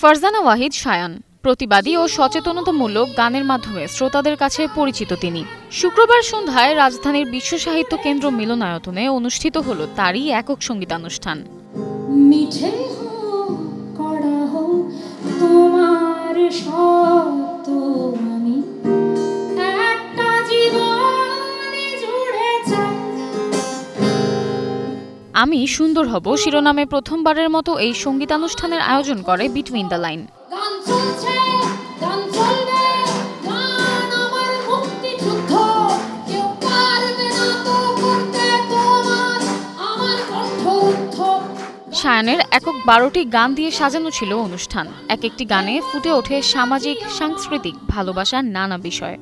ফারজানা ওয়াহিদ শায়ান প্রতিবাদী ও সচেতনতামূলক গানের মাধ্যমে শ্রোতাদের কাছে পরিচিত তিনি। শুক্রবার সন্ধ্যায় রাজধানীর বিশ্ব সাহিত্য কেন্দ্র মিলনায়তনে অনুষ্ঠিত হল তারই একক সঙ্গীতানুষ্ঠান। আমি সুন্দর হব শিরোনামে প্রথমবারের মতো এই সঙ্গীতানুষ্ঠানের আয়োজন করে বিটুইন দ্য লাইন। শায়ানের একক 12টি গান দিয়ে সাজানো ছিল অনুষ্ঠান। এক একটি গানে ফুটে ওঠে সামাজিক সাংস্কৃতিক ভালোবাসার নানা বিষয়।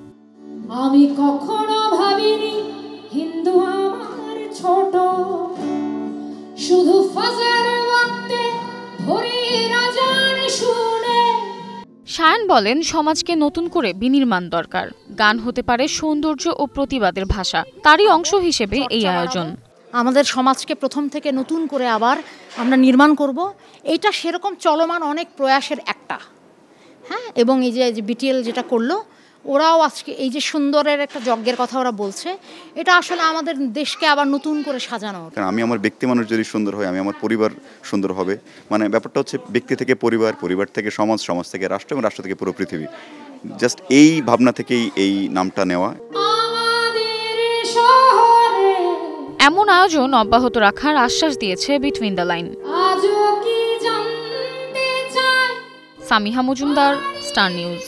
আমি কখনো ভাবিনি হিন্দু আমার ছোট, শুধু ফাজার ওয়াক্তে ভোরের আজান শুনে। শায়ান বলেন সমাজকে নতুন করে বিনির্মাণ দরকার। গান হতে পারে সৌন্দর্য ও প্রতিবাদের ভাষা, তারই অংশ হিসেবে এই আয়োজন। আমাদের সমাজকে প্রথম থেকে নতুন করে আবার আমরা নির্মাণ করব, এটা সেরকম চলমান অনেক প্রয়াসের একটা। হ্যাঁ, এবং এই যে বিটিএল যেটা করলো, ওরাও আজকে এই যে সুন্দরের একটা যজ্ঞের কথা ওরা বলছে, এটা আসলে আমাদের দেশকে আবার নতুন করে সাজানো। কারণ আমি আমার ব্যক্তি মানুষ যদি সুন্দর হয়, আমি আমার পরিবার সুন্দর হবে। মানে ব্যাপারটা হচ্ছে ব্যক্তি থেকে পরিবার, পরিবার থেকে সমাজ, সমাজ থেকে রাষ্ট্র এবং রাষ্ট্র থেকে পুরো পৃথিবী। জাস্ট এই ভাবনা থেকেই এই নামটা নেওয়া। এমন আয়োজন অব্যাহত রাখার আশ্বাস দিয়েছে between the line. Samiha Majumdar, star news.